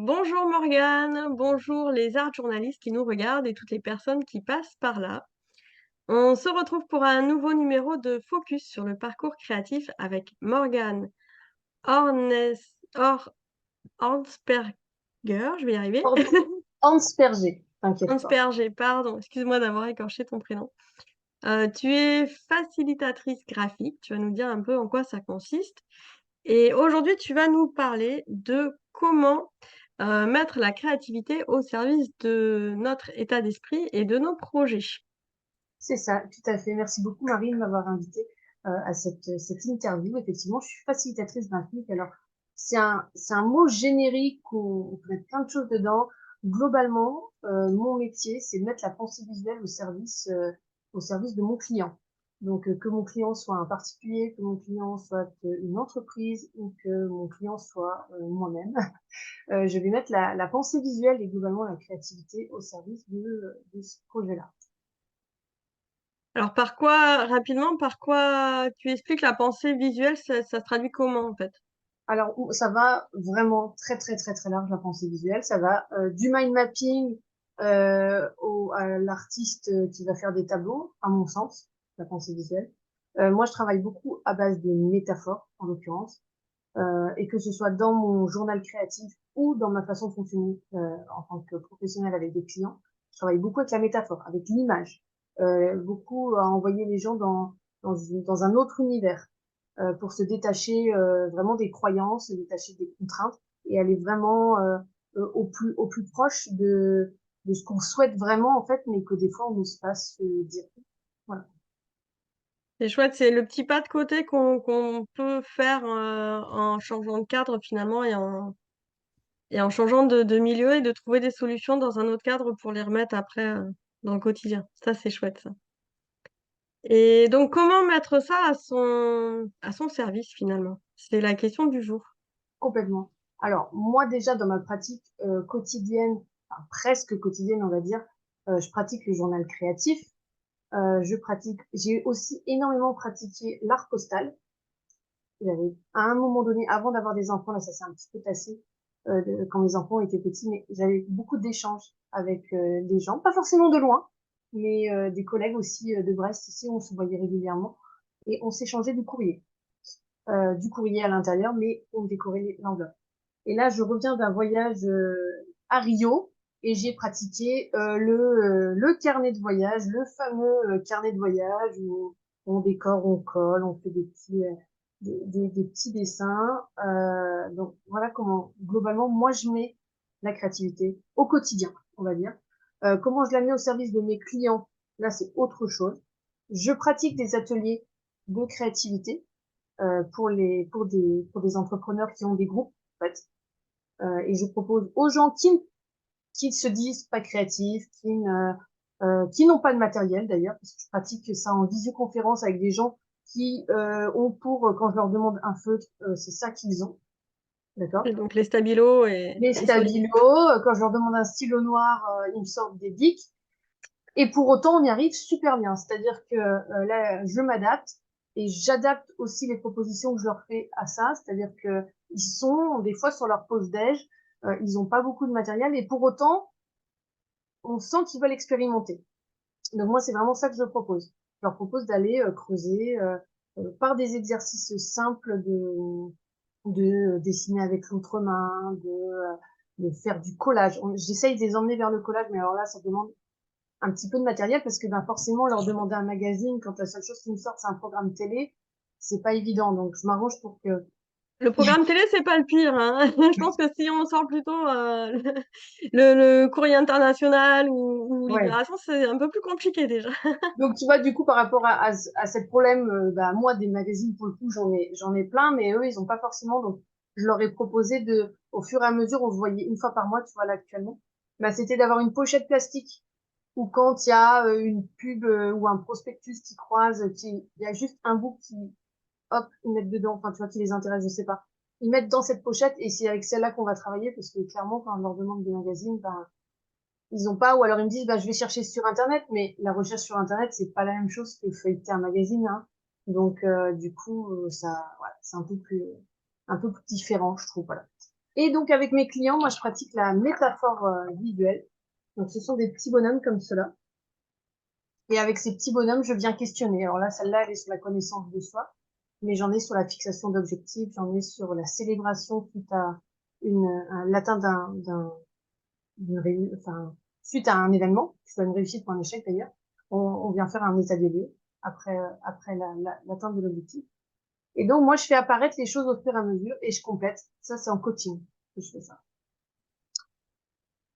Bonjour Morgane, bonjour les art journalistes qui nous regardent et toutes les personnes qui passent par là. On se retrouve pour un nouveau numéro de Focus sur le parcours créatif avec Morgane Hornes, Hor- Hornsberger, je vais y arriver. Hors- Ansperger, t'inquiète pas. Hornsberger, pardon, excuse-moi d'avoir écorché ton prénom. Tu es facilitatrice graphique, tu vas nous dire un peu en quoi ça consiste. Et aujourd'hui, tu vas nous parler de comment mettre la créativité au service de notre état d'esprit et de nos projets. C'est ça, tout à fait. Merci beaucoup, Marie, de m'avoir invitée à cette interview. Effectivement, je suis facilitatrice graphique. Alors, c'est un mot générique où on peut mettre plein de choses dedans. Globalement, mon métier, c'est de mettre la pensée visuelle au service de mon client. Donc, que mon client soit un particulier, que mon client soit une entreprise ou que mon client soit moi-même, je vais mettre la pensée visuelle et globalement la créativité au service de ce projet-là. Alors, rapidement, par quoi tu expliques la pensée visuelle, ça se traduit comment en fait? Alors, ça va vraiment très, très, très, très large, la pensée visuelle. Ça va du mind mapping à l'artiste qui va faire des tableaux, à mon sens, la pensée visuelle. Moi, je travaille beaucoup à base de métaphores, en l'occurrence, et que ce soit dans mon journal créatif ou dans ma façon de fonctionner en tant que professionnel avec des clients, je travaille beaucoup avec la métaphore, avec l'image, beaucoup à envoyer les gens dans un autre univers pour se détacher vraiment des croyances, se détacher des contraintes et aller vraiment au plus proche de ce qu'on souhaite vraiment en fait, mais que des fois on n'ose pas se dire. Voilà. C'est chouette, c'est le petit pas de côté qu'on peut faire en changeant de cadre finalement et en changeant de milieu et de trouver des solutions dans un autre cadre pour les remettre après dans le quotidien. Ça, c'est chouette ça. Et donc, comment mettre ça à son service finalement? C'est la question du jour. Complètement. Alors, moi, déjà, dans ma pratique quotidienne, enfin, presque quotidienne, on va dire, je pratique le journal créatif. J'ai aussi énormément pratiqué l'art postal. À un moment donné, avant d'avoir des enfants, là, ça s'est un petit peu tassé, quand mes enfants étaient petits, mais j'avais beaucoup d'échanges avec des gens, pas forcément de loin, mais des collègues aussi de Brest, ici, on se voyait régulièrement, et on s'échangeait du courrier à l'intérieur, mais on décorait l'enveloppe. Et là, je reviens d'un voyage à Rio et j'ai pratiqué le carnet de voyage, le fameux carnet de voyage où on décore, on colle, on fait des petits dessins. Donc voilà comment, globalement, moi, je mets la créativité au quotidien, on va dire. Comment je la mets au service de mes clients, là, c'est autre chose. Je pratique des ateliers de créativité pour des entrepreneurs qui ont des groupes, en fait. Et je propose aux gens qui se disent pas créatifs, qui n'ont pas de matériel d'ailleurs, parce que je pratique ça en visioconférence avec des gens qui ont quand je leur demande un feutre, c'est ça qu'ils ont, d'accord? Et donc, les stabilos et Les les solides. stabilos, quand je leur demande un stylo noir, ils me sortent des bics. Et pour autant, on y arrive super bien. C'est-à-dire que là, je m'adapte et j'adapte aussi les propositions que je leur fais à ça. C'est-à-dire que ils sont des fois sur leur pause déj, ils n'ont pas beaucoup de matériel et pour autant, on sent qu'ils veulent expérimenter. Donc moi, c'est vraiment ça que je propose. Je leur propose d'aller creuser par des exercices simples de dessiner avec l'autre main, de faire du collage. J'essaye de les emmener vers le collage, mais alors là, ça demande un petit peu de matériel parce que ben, forcément, leur demander un magazine quand la seule chose qui me sort, c'est un programme télé, c'est pas évident. Donc, je m'arrange pour que... Le programme télé, c'est pas le pire, hein. Je pense que si on sort plutôt le courrier international ou Ouais. Libération, c'est un peu plus compliqué déjà. Donc, tu vois, du coup, par rapport à ce problème, bah, moi, des magazines, pour le coup, j'en ai plein, mais eux, ils ont pas forcément. Donc, je leur ai proposé au fur et à mesure, on se voyait une fois par mois, tu vois, là, actuellement, bah, c'était d'avoir une pochette plastique ou quand il y a une pub ou un prospectus qui croise, il y a juste un bout qui, hop, ils mettent dedans, enfin, tu vois, qui les intéresse, je sais pas. Ils mettent dans cette pochette et c'est avec celle-là qu'on va travailler parce que clairement, quand on leur demande des magazines, ben, ils ont pas, ou alors ils me disent, bah, je vais chercher sur Internet, mais la recherche sur Internet, c'est pas la même chose que feuilleter un magazine, hein. Donc, du coup, ça, voilà, c'est un peu plus différent, je trouve, voilà. Et donc, avec mes clients, moi, je pratique la métaphore visuelle. Donc, ce sont des petits bonhommes comme cela. Et avec ces petits bonhommes, je viens questionner. Alors là, celle-là, elle est sur la connaissance de soi, mais j'en ai sur la fixation d'objectifs, j'en ai sur la célébration suite à l'atteinte enfin, suite à un événement, que ce soit une réussite ou un échec d'ailleurs. On vient faire un état des lieux après l'atteinte de l'objectif. Et donc, moi, je fais apparaître les choses au fur et à mesure et je complète. Ça, c'est en coaching que je fais ça.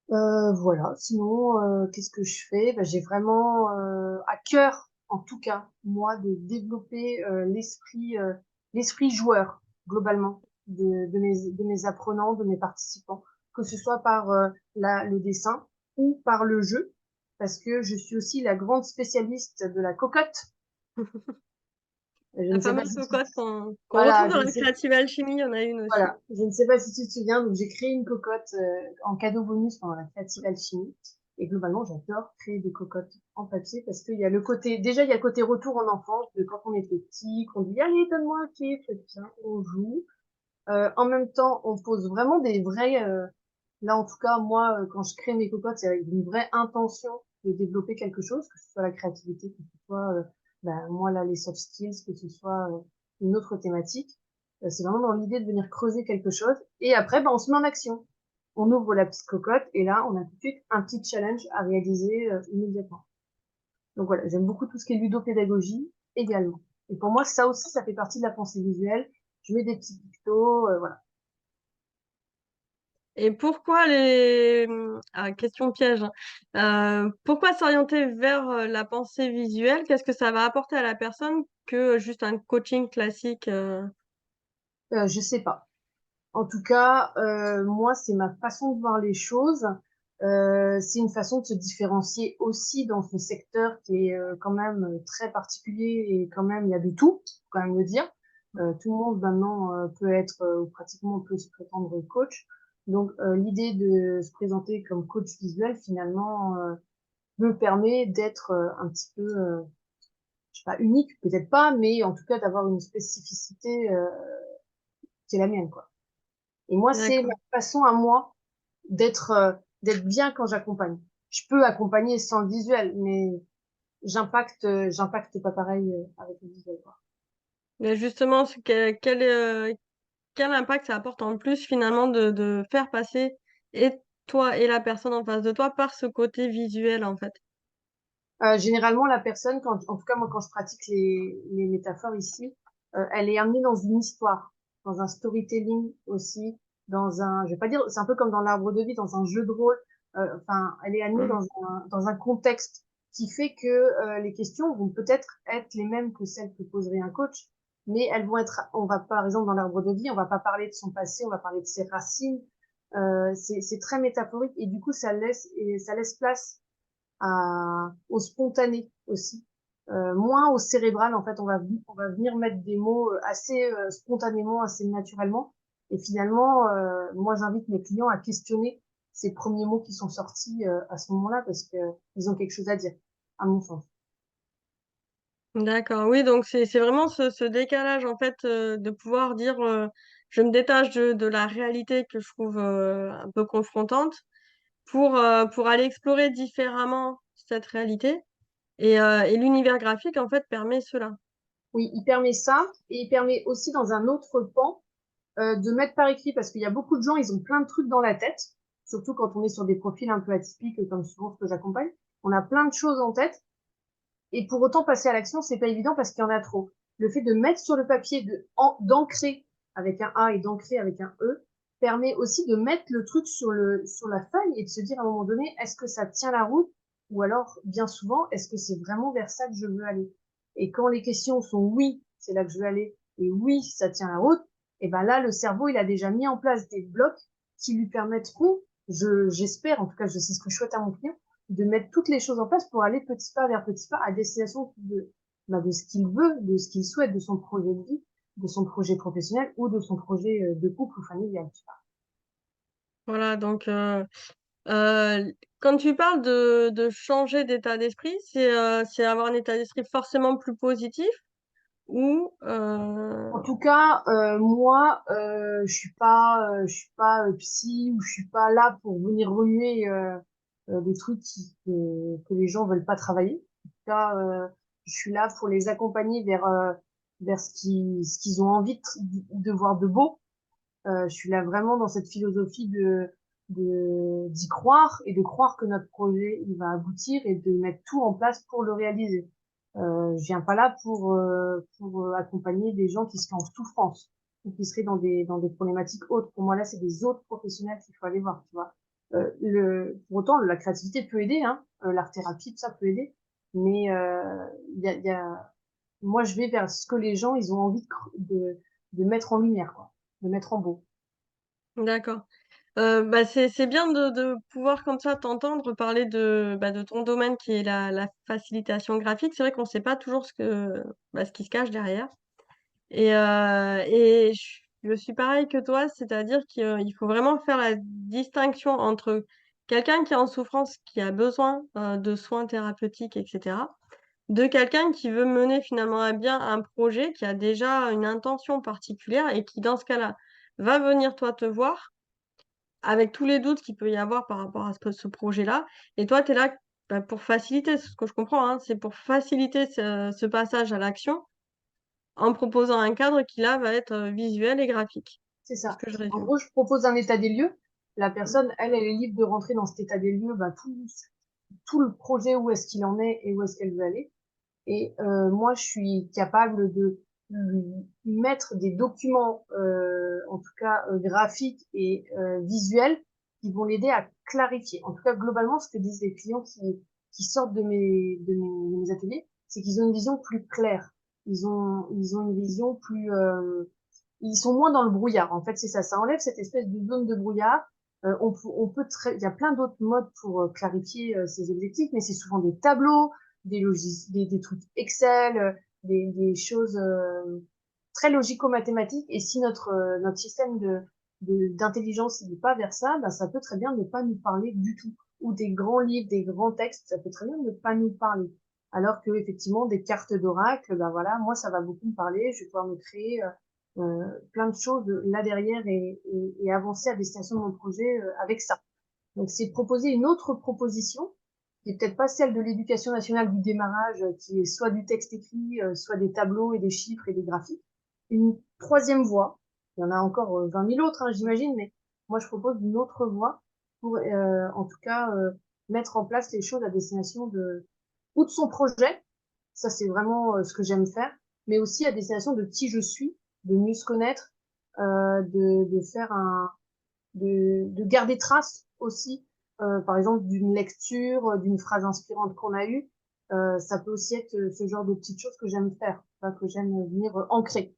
Voilà. Sinon, qu'est-ce que je fais? Ben, j'ai vraiment à cœur, en tout cas, moi, de développer l'esprit joueur globalement de mes apprenants, de mes participants, que ce soit par le dessin ou par le jeu, parce que je suis aussi la grande spécialiste de la cocotte. Je La ne sais pas fameuse si tu... cocotte qu'on retrouve Voilà, je dans ne la sais Creative Alchemy, il y en a une aussi. Voilà, je ne sais pas si tu te souviens, donc j'ai créé une cocotte en cadeau bonus pendant la Creative Alchemy. Et globalement, j'adore créer des cocottes en papier parce qu'il y a le côté, déjà, il y a le côté retour en enfance de quand on était petit, qu'on dit, allez, donne-moi un kiff, et tiens, on joue. En même temps, on pose vraiment là, en tout cas, moi, quand je crée mes cocottes, c'est avec une vraie intention de développer quelque chose, que ce soit la créativité, que ce soit, ben, moi, là, les soft skills, que ce soit une autre thématique. C'est vraiment dans l'idée de venir creuser quelque chose. Et après, ben, on se met en action. On ouvre la petite cocotte et là, on a tout de suite un petit challenge à réaliser immédiatement. Donc voilà, j'aime beaucoup tout ce qui est ludopédagogie également. Et pour moi, ça aussi, ça fait partie de la pensée visuelle. Je mets des petits pictos, voilà. Et pourquoi question piège, hein. Pourquoi s'orienter vers la pensée visuelle? Qu'est-ce que ça va apporter à la personne que juste un coaching classique? Je sais pas. En tout cas, moi, c'est ma façon de voir les choses. C'est une façon de se différencier aussi dans ce secteur qui est quand même très particulier et quand même, il y a de tout, faut quand même le dire. Tout le monde maintenant peut être, ou pratiquement peut se prétendre coach. Donc, l'idée de se présenter comme coach visuel, finalement, me permet d'être un petit peu, je sais pas, unique, peut-être pas, mais en tout cas d'avoir une spécificité qui est la mienne, quoi. Et moi, c'est ma D'accord. façon à moi d'être d'être bien quand j'accompagne. Je peux accompagner sans le visuel, mais j'impacte pas pareil avec le visuel, quoi. Mais justement, quel impact ça apporte en plus finalement de faire passer et toi et la personne en face de toi par ce côté visuel en fait? Généralement, la personne, en tout cas moi, quand je pratique les métaphores ici, elle est amenée dans une histoire, dans un storytelling aussi, je vais pas dire, c'est un peu comme dans l'arbre de vie, dans un jeu de rôle. Enfin, elle est amenée Mmh. dans un contexte qui fait que les questions vont peut-être être les mêmes que celles que poserait un coach, mais elles vont être, on va par exemple dans l'arbre de vie, on va pas parler de son passé, on va parler de ses racines. C'est très métaphorique et du coup ça laisse place au spontané aussi. Moins au cérébral, en fait, on va venir mettre des mots assez spontanément, assez naturellement. Et finalement, moi, j'invite mes clients à questionner ces premiers mots qui sont sortis à ce moment-là parce que ils ont quelque chose à dire, à mon sens. D'accord, oui, donc c'est vraiment ce décalage en fait, de pouvoir dire, «Je me détache de la réalité que je trouve, un peu confrontante pour aller explorer différemment cette réalité» et l'univers graphique en fait permet cela. Oui, il permet ça et il permet aussi dans un autre pan de mettre par écrit parce qu'il y a beaucoup de gens, ils ont plein de trucs dans la tête, surtout quand on est sur des profils un peu atypiques comme souvent ce que j'accompagne. On a plein de choses en tête. Et pour autant, passer à l'action, c'est pas évident parce qu'il y en a trop. Le fait de mettre sur le papier, d'ancrer avec un A et d'ancrer avec un E, permet aussi de mettre le truc sur la feuille et de se dire à un moment donné, est-ce que ça tient la route? Ou alors, bien souvent, est-ce que c'est vraiment vers ça que je veux aller? Et quand les questions sont oui, c'est là que je veux aller, et oui, ça tient la route, et ben là, le cerveau, il a déjà mis en place des blocs qui lui permettront, j'espère, en tout cas, je sais ce que je souhaite à mon client, de mettre toutes les choses en place pour aller petit pas vers petit pas à destination de ce qu'il veut, de ce qu'il souhaite, de son projet de vie, de son projet professionnel ou de son projet de couple ou familial. Tu vois. Voilà donc quand tu parles de changer d'état d'esprit, c'est avoir un état d'esprit forcément plus positif ou En tout cas, moi, je suis pas psy ou je suis pas là pour venir remuer des trucs que les gens veulent pas travailler. En tout cas, je suis là pour les accompagner vers ce qu'ils ont envie de voir de beau. Je suis là vraiment dans cette philosophie d'y croire et de croire que notre projet il va aboutir et de mettre tout en place pour le réaliser. Je viens pas là pour accompagner des gens qui seraient en souffrance ou qui seraient dans des problématiques autres. Pour moi, là, c'est des autres professionnels qu'il faut aller voir, tu vois. Pour autant, la créativité peut aider, hein, l'art-thérapie, tout ça peut aider. Mais il y a, moi, je vais vers ce que les gens, ils ont envie de mettre en lumière, quoi, de mettre en beau. d'accord. Bah, c'est bien de pouvoir comme ça t'entendre parler de ton domaine qui est la facilitation graphique. C'est vrai qu'on sait pas toujours ce qui se cache derrière et je suis pareil que toi, c'est-à-dire qu'il faut vraiment faire la distinction entre quelqu'un qui est en souffrance, qui a besoin, de soins thérapeutiques et cetera, de quelqu'un qui veut mener finalement à bien un projet, qui a déjà une intention particulière et qui, dans ce cas-là, va venir toi te voir avec tous les doutes qu'il peut y avoir par rapport à ce projet-là et toi, tu es là, bah, pour faciliter, c'est ce que je comprends, hein, c'est pour faciliter ce passage à l'action en proposant un cadre qui là va être, visuel et graphique. C'est C'est ce ça. que je En résume. gros, je propose un état des lieux. La Mmh. personne, elle est libre de rentrer dans cet état des lieux, bah, tout le projet, où est-ce qu'il en est et où est-ce qu'elle veut aller. Et moi, je suis capable de lui mettre des documents, en tout cas graphiques et visuels, qui vont l'aider à clarifier. En tout cas, globalement, ce que disent les clients qui sortent de mes ateliers, c'est qu'ils ont une vision plus claire. Ils ont une vision plus, ils sont moins dans le brouillard. En fait, c'est ça. Ça enlève cette espèce de zone de brouillard. Il y a plein d'autres modes pour clarifier ces objectifs, mais c'est souvent des tableaux, des trucs Excel, des choses très logico-mathématiques. Et si notre système d'intelligence n'est pas vers ça, ben, ça peut très bien ne pas nous parler du tout. Ou des grands livres, des grands textes, ça peut très bien ne pas nous parler. Alors que effectivement, des cartes d'oracle, ben voilà, moi ça va beaucoup me parler. Je vais pouvoir me créer plein de choses là derrière et avancer à destination de mon projet avec ça. Donc c'est proposer une autre proposition qui est peut-être pas celle de l'éducation nationale du démarrage, qui est soit du texte écrit, soit des tableaux et des chiffres et des graphiques. Une troisième voie, il y en a encore 20 000 autres, hein, j'imagine, mais moi je propose une autre voie pour en tout cas mettre en place les choses à destination ou de son projet, ça c'est vraiment ce que j'aime faire, mais aussi à destination de qui je suis, de mieux se connaître, de faire de garder trace aussi, par exemple, d'une lecture, d'une phrase inspirante qu'on a eue. Ça peut aussi être ce genre de petites choses que j'aime faire, enfin, que j'aime venir ancrer.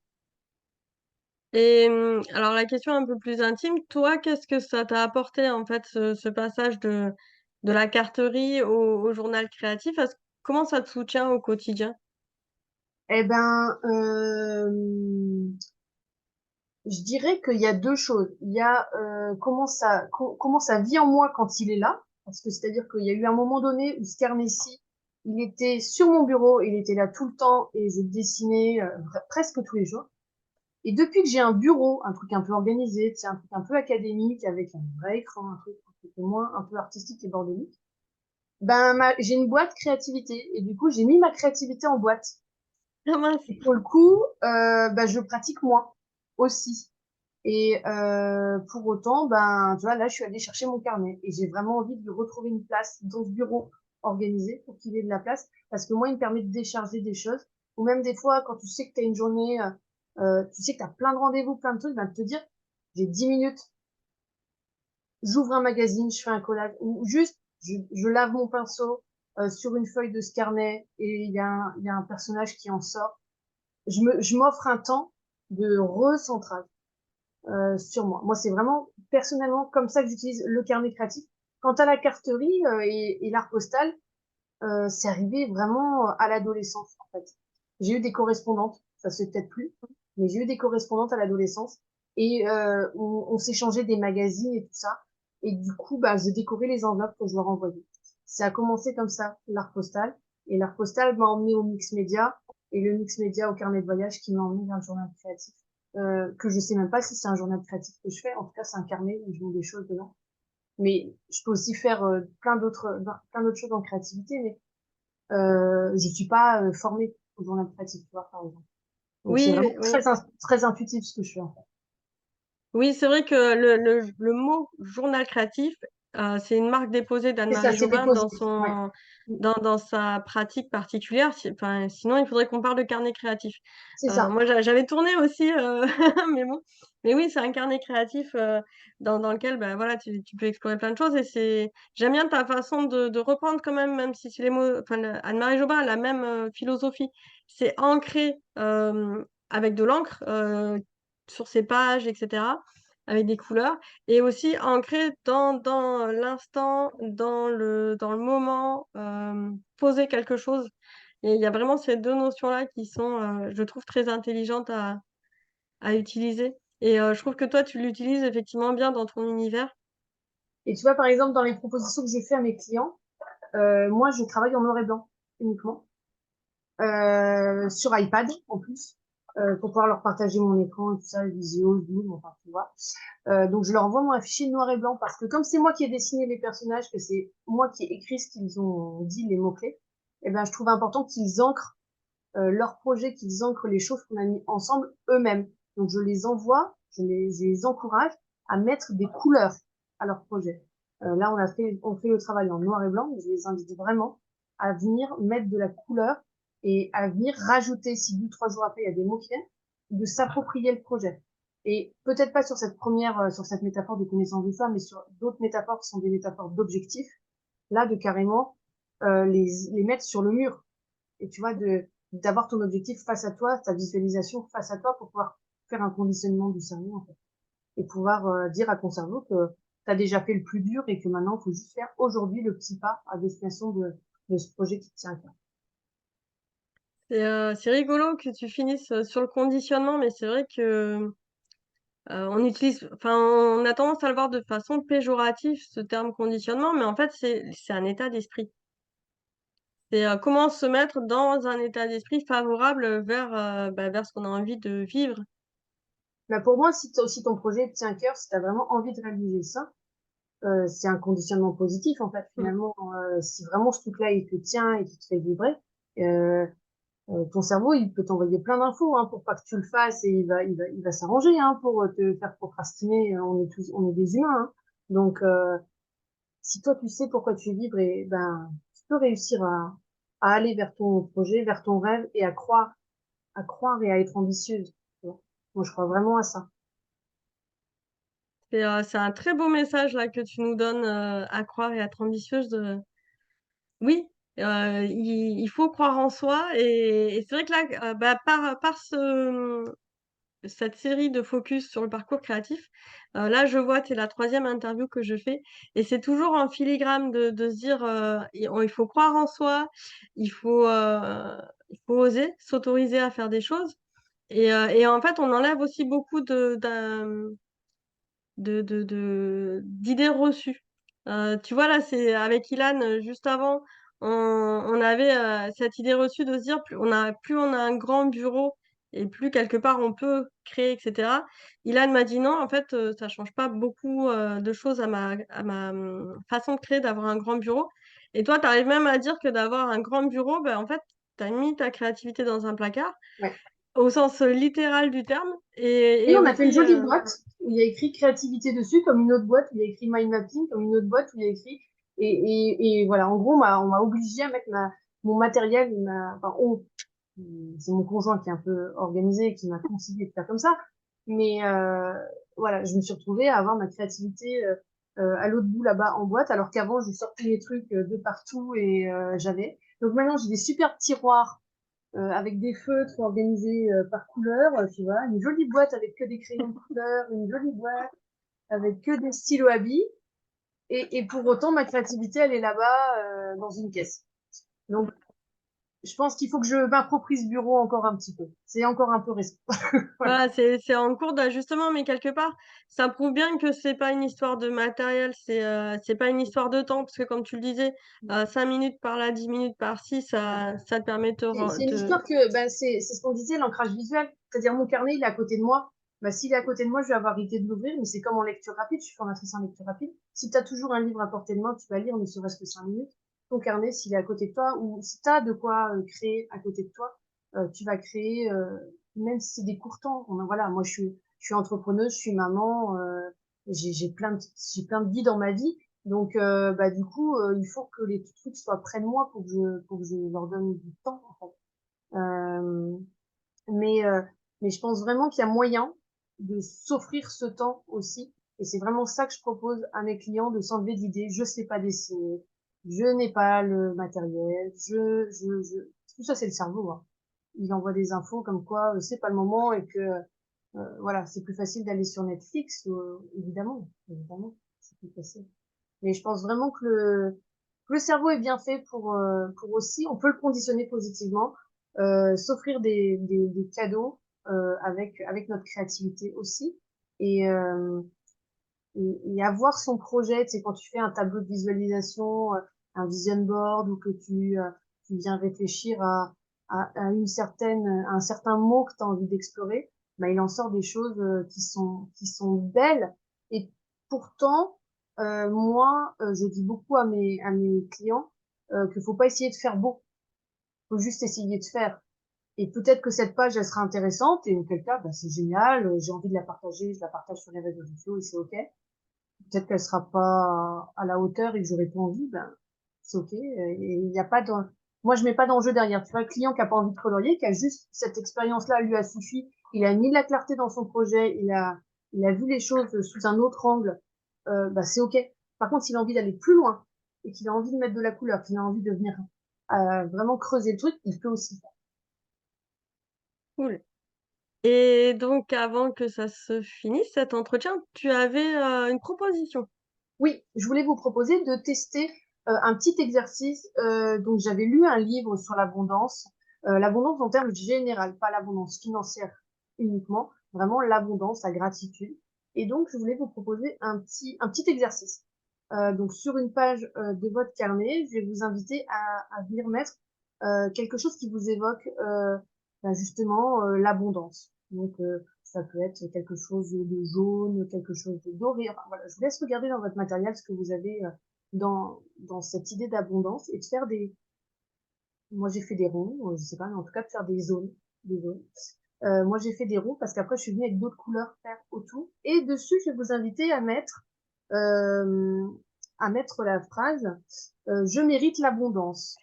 Et alors la question un peu plus intime, toi, qu'est-ce que ça t'a apporté en fait ce passage de la carterie au journal créatif? Comment ça te soutient au quotidien? Eh ben, je dirais qu'il y a deux choses. Il y a comment ça vit en moi quand il est là, parce que c'est-à-dire qu'il y a eu un moment donné où ce carnet-ci, il était sur mon bureau, il était là tout le temps et je dessinais presque tous les jours. Et depuis que j'ai un bureau, un truc un peu organisé, tu sais, un truc un peu académique avec un vrai écran, un truc un peu moins un peu artistique et bordélique, ben j'ai une boîte créativité et du coup j'ai mis ma créativité en boîte. Ah mince! Et pour le coup, ben, je le pratique moi aussi. Et pour autant, ben tu vois là je suis allée chercher mon carnet et j'ai vraiment envie de retrouver une place dans ce bureau organisé pour qu'il ait de la place parce que moi il me permet de décharger des choses ou même des fois quand tu sais que tu as une journée, tu sais que tu as plein de rendez-vous, plein de trucs, ben, de te dire j'ai 10 minutes, j'ouvre un magazine, je fais un collage, ou juste je lave mon pinceau sur une feuille de ce carnet et il y a un personnage qui en sort. Je m'offre un temps de recentrage sur moi. Moi, c'est vraiment personnellement comme ça que j'utilise le carnet créatif. Quant à la carterie et l'art postal, c'est arrivé vraiment à l'adolescence en fait. J'ai eu des correspondantes, ça se fait peut-être plus, mais j'ai eu des correspondantes à l'adolescence et on s'échangeait des magazines et tout ça. Et du coup, bah, je décorais les enveloppes que je leur envoyais. Ça a commencé comme ça, l'art postal. Et l'art postal m'a emmené au mix média. et le mix média au carnet de voyage qui m'a emmené vers le journal créatif. Que je sais même pas si c'est un journal créatif que je fais. En tout cas, c'est un carnet où je mets des choses dedans. Mais je peux aussi faire plein d'autres choses en créativité, mais je suis pas formée au journal créatif, tu vois, par exemple. Donc c'est Oui, vraiment oui. très intuitif ce que je fais en fait. Oui, c'est vrai que le mot journal créatif, c'est une marque déposée C'est ça, d'Anne-Marie c'est Jobin déposé. Ouais. dans sa pratique particulière. Enfin, sinon, il faudrait qu'on parle de carnet créatif. C'est ça. Moi, j'avais tourné aussi, mais bon. Mais oui, c'est un carnet créatif dans lequel bah, voilà, tu peux explorer plein de choses. J'aime bien ta façon de reprendre quand même, même si les mots. Enfin, Anne-Marie Jobin a la même philosophie. C'est ancré avec de l'encre sur ses pages, etc., avec des couleurs, et aussi ancré dans l'instant, dans le moment, poser quelque chose. Et il y a vraiment ces deux notions-là qui sont, je trouve, très intelligentes à utiliser. Et je trouve que toi, tu l'utilises effectivement bien dans ton univers. Et tu vois, par exemple, dans les propositions que j'ai fait à mes clients, moi, je travaille en noir et blanc uniquement, sur iPad en plus, pour pouvoir leur partager mon écran et tout ça, visio, Zoom, enfin, tu vois. Donc, je leur envoie mon fichier noir et blanc parce que comme c'est moi qui ai dessiné les personnages, que c'est moi qui ai écrit ce qu'ils ont dit, les mots-clés, eh ben, je trouve important qu'ils ancrent leur projet, qu'ils ancrent les choses qu'on a mis ensemble eux-mêmes. Donc, je les envoie, je les encourage à mettre des couleurs à leur projet. Là, on fait le travail en noir et blanc, mais je les invite vraiment à venir mettre de la couleur et à venir rajouter, si 2, 3 jours après, il y a des mots qui viennent, de s'approprier le projet. Et peut-être pas sur cette sur cette métaphore de connaissance de soi, mais sur d'autres métaphores qui sont des métaphores d'objectifs, là, de carrément les mettre sur le mur. Et tu vois, d'avoir ton objectif face à toi, ta visualisation face à toi pour pouvoir faire un conditionnement du cerveau, en fait. Et pouvoir dire à ton cerveau que tu as déjà fait le plus dur et que maintenant, il faut juste faire aujourd'hui le petit pas à destination de ce projet qui te tient à cœur. C'est rigolo que tu finisses sur le conditionnement, mais c'est vrai que on utilise, enfin, on a tendance à le voir de façon péjorative, ce terme conditionnement, mais en fait, c'est un état d'esprit. C'est comment se mettre dans un état d'esprit favorable vers ce qu'on a envie de vivre. Bah pour moi, si ton projet te tient à cœur, si tu as vraiment envie de réaliser ça, c'est un conditionnement positif, en fait, Mm. finalement. Si vraiment ce truc-là, il te tient et qu'il te fait vibrer, euh, ton cerveau, il peut t'envoyer plein d'infos hein, pour pas que tu le fasses et il va s'arranger hein, pour te faire procrastiner. On est des humains. Hein. Donc, si toi, tu sais pourquoi tu vibres, et ben, tu peux réussir à aller vers ton projet, vers ton rêve et à croire et à être ambitieuse. Tu vois. Moi, je crois vraiment à ça. C'est un très beau message là que tu nous donnes à croire et à être ambitieuse. Oui, il faut croire en soi et c'est vrai que là, bah, par cette série de focus sur le parcours créatif, là, je vois, c'est la troisième interview que je fais et c'est toujours en filigrane de se dire, il faut croire en soi, il faut, heu, il faut oser s'autoriser à faire des choses et en fait, on enlève aussi beaucoup d'idées reçues. Tu vois, là, c'est avec Ilan, juste avant, on avait cette idée reçue de se dire, plus on a un grand bureau et plus quelque part on peut créer, etc. Ilan m'a dit non, en fait, ça change pas beaucoup de choses à ma façon de créer, d'avoir un grand bureau. Et toi, tu arrives même à dire que d'avoir un grand bureau, ben, en fait, tu as mis ta créativité dans un placard, Ouais. au sens littéral du terme, Oui, et on a fait une aussi. jolie boîte où il y a écrit créativité dessus, comme une autre boîte où il y a écrit mind mapping, comme une autre boîte où il y a écrit. Et voilà, en gros, on m'a obligé à mettre mon matériel, enfin, c'est mon conjoint qui est un peu organisé et qui m'a conseillé de faire comme ça. Mais voilà, je me suis retrouvée à avoir ma créativité à l'autre bout là-bas en boîte, alors qu'avant, je sortais les trucs de partout et j'avais. Donc maintenant, j'ai des super tiroirs avec des feutres organisés par couleur, tu vois, une jolie boîte avec que des crayons de couleur, une jolie boîte avec que des stylos à billes. Et pour autant, ma créativité, elle est là-bas dans une caisse. Donc, je pense qu'il faut que je m'approprie ce bureau encore un petit peu. C'est encore un peu récent. Voilà. Voilà, c'est en cours d'ajustement, mais quelque part, ça prouve bien que c'est pas une histoire de matériel, c'est pas une histoire de temps, parce que comme tu le disais, 5 minutes par là, 10 minutes par-ci, ça te permet de te C'est ren c'est une de histoire que, ben, c'est ce qu'on disait, l'ancrage visuel. C'est-à-dire, mon carnet, il est à côté de moi. Ben, s'il est à côté de moi, je vais avoir arrêté de l'ouvrir, mais c'est comme en lecture rapide. Je suis formatrice en lecture rapide. Si tu as toujours un livre à portée de main, tu vas lire, ne serait-ce que 5 minutes. Ton carnet, s'il est à côté de toi, ou si tu as de quoi créer à côté de toi, tu vas créer, même si c'est des courts temps. Voilà, moi, je suis entrepreneuse, je suis maman, j'ai plein de vies dans ma vie. Donc, bah, du coup, il faut que les trucs soient près de moi pour que je leur donne du temps, en fait. Euh, mais, euh, mais je pense vraiment qu'il y a moyen de s'offrir ce temps aussi. Et c'est vraiment ça que je propose à mes clients, de s'enlever d'idées. Je sais pas dessiner, je n'ai pas le matériel, tout ça, c'est le cerveau, hein. Il envoie des infos comme quoi c'est pas le moment et que voilà, c'est plus facile d'aller sur Netflix, évidemment, évidemment, c'est plus facile. Mais je pense vraiment que le cerveau est bien fait pour aussi, on peut le conditionner positivement, s'offrir des cadeaux avec notre créativité aussi. Et, euh, et avoir son projet, c'est quand tu fais un tableau de visualisation, un vision board, ou que tu viens réfléchir à à un certain mot que tu as envie d'explorer, bah, il en sort des choses qui sont belles. Et pourtant, moi, je dis beaucoup à mes clients qu'il faut pas essayer de faire beau, faut juste essayer de faire. Et peut-être que cette page, elle sera intéressante, et auquel cas, bah, c'est génial, j'ai envie de la partager, je la partage sur les réseaux sociaux et c'est OK. Peut-être qu'elle sera pas à la hauteur et que j'aurai pas envie, ben, c'est OK. Et il n'y a pas de, moi, je mets pas d'enjeu derrière. Tu vois, le client qui a pas envie de colorier, qui a juste cette expérience-là, lui a suffi. Il a mis de la clarté dans son projet, il a vu les choses sous un autre angle, bah, c'est OK. Par contre, s'il a envie d'aller plus loin et qu'il a envie de mettre de la couleur, qu'il a envie de venir vraiment creuser le truc, il peut aussi faire. cool. Et donc avant que ça se finisse, cet entretien, tu avais, une proposition? Oui, je voulais vous proposer de tester un petit exercice. Donc, j'avais lu un livre sur l'abondance en termes général, pas l'abondance financière uniquement, vraiment l'abondance, la gratitude. Et donc, je voulais vous proposer un petit exercice. Donc, sur une page de votre carnet, je vais vous inviter à venir mettre quelque chose qui vous évoque ben, justement l'abondance. Donc, ça peut être quelque chose de jaune, quelque chose de doré. Enfin, voilà, je vous laisse regarder dans votre matériel ce que vous avez dans cette idée d'abondance et de faire des. Moi, j'ai fait des ronds, je sais pas, mais en tout cas, de faire des zones. Des zones. Moi, j'ai fait des ronds parce qu'après, je suis venue avec d'autres couleurs claires autour. Et dessus, je vais vous inviter euh, à mettre la phrase je mérite l'abondance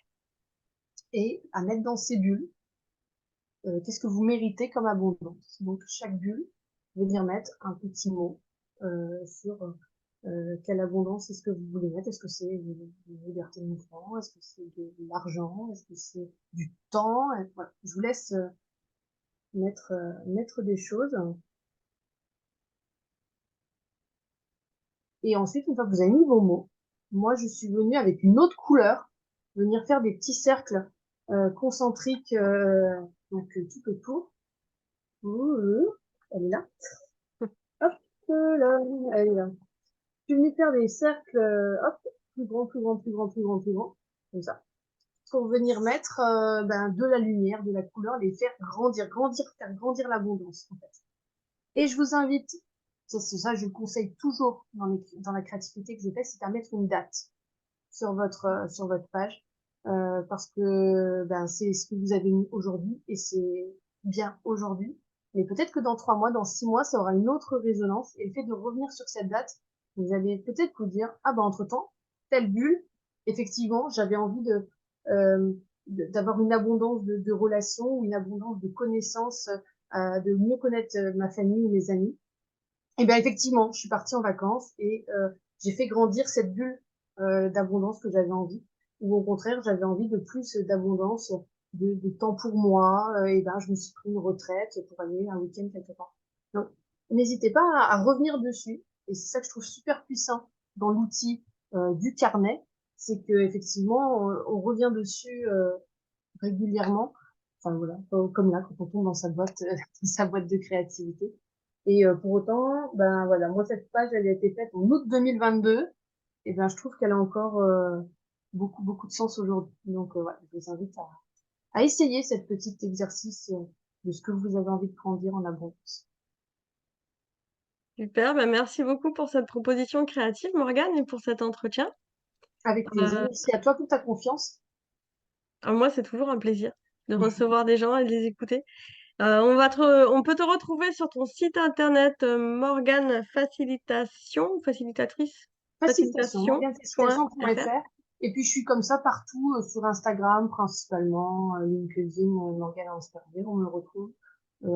et à mettre dans ces bulles qu'est-ce que vous méritez comme abondance. Donc, chaque bulle, venir mettre un petit mot sur quelle abondance est-ce que vous voulez mettre. Est-ce que c'est une liberté de mouvement? Est-ce que c'est de l'argent? Est-ce que c'est du temps? Et voilà. Je vous laisse mettre des choses. Et ensuite, une fois que vous avez mis vos mots, moi, je suis venue avec une autre couleur, venir faire des petits cercles concentriques donc tout autour. Elle est là. Hop là, elle est là. Je suis venue faire des cercles, hop, plus grand, plus grand, plus grand, plus grand, plus grand, comme ça, pour venir mettre ben, de la lumière, de la couleur, les faire grandir, grandir, faire grandir l'abondance, en fait. Et je vous invite, c'est ça, je conseille toujours dans la créativité que je fais, c'est à mettre une date sur votre page, parce que ben, c'est ce que vous avez mis aujourd'hui et c'est bien aujourd'hui. Mais peut-être que dans 3 mois, dans 6 mois, ça aura une autre résonance. Et le fait de revenir sur cette date, vous allez peut-être vous dire, ah ben entre-temps, telle bulle, effectivement, j'avais envie euh, d'avoir une abondance de relations, une abondance de connaissances, de mieux connaître ma famille ou mes amis. Et bien effectivement, je suis partie en vacances et j'ai fait grandir cette bulle d'abondance que j'avais envie. Ou au contraire, j'avais envie de plus d'abondance, de temps pour moi. Et ben, je me suis pris une retraite pour aller un week-end quelque part. Donc, n'hésitez pas à revenir dessus. Et c'est ça que je trouve super puissant dans l'outil du carnet, c'est que effectivement, on revient dessus régulièrement. Enfin voilà, comme là, quand on tombe dans sa boîte, dans sa boîte de créativité. Et pour autant, ben voilà, moi cette page, elle a été faite en août 2022. Et ben je trouve qu'elle a encore beaucoup beaucoup de sens aujourd'hui. Donc voilà, je vous invite à essayer cette petite exercice de ce que vous avez envie de grandir en abondance. Super, bah, merci beaucoup pour cette proposition créative, Morgane, et pour cet entretien. Avec plaisir. Heu, Merci à toi pour ta confiance. moi, c'est toujours un plaisir de recevoir des gens et de les écouter. On peut te retrouver sur ton site internet, Morgane Facilitation, facilitatrice, Facilitation, facilitation.fr. morganefacilitation.fr. Et puis, je suis comme ça partout, sur Instagram principalement, LinkedIn, Morgane Ansperger. On me retrouve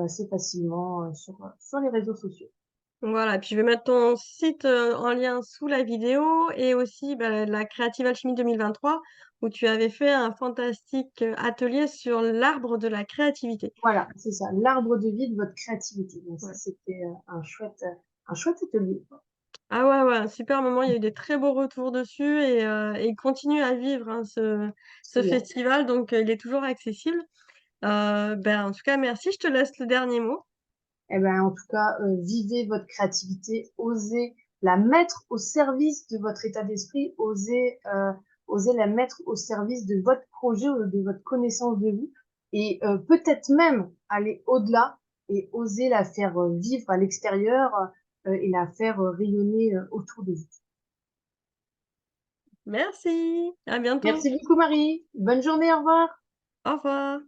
assez facilement sur les réseaux sociaux. Voilà, puis je vais mettre ton site, en lien sous la vidéo et aussi, bah, la Creative Alchemy 2023 où tu avais fait un fantastique, atelier sur l'arbre de la créativité. Voilà, c'est ça, l'arbre de vie de votre créativité. Donc ça, Ouais. c'était un chouette atelier. Ah ouais, ouais, un super moment, il y a eu des très beaux retours dessus et il continue à vivre, hein, ce Génial. festival, donc il est toujours accessible. Ben, en tout cas, merci, je te laisse le dernier mot. Eh ben, en tout cas, vivez votre créativité, osez la mettre au service de votre état d'esprit, osez la mettre au service de votre projet ou de votre connaissance de vous, et peut-être même aller au-delà et oser la faire vivre à l'extérieur et la faire rayonner autour de vous. Merci, à bientôt. Merci beaucoup, Marie. Bonne journée, au revoir. Au revoir.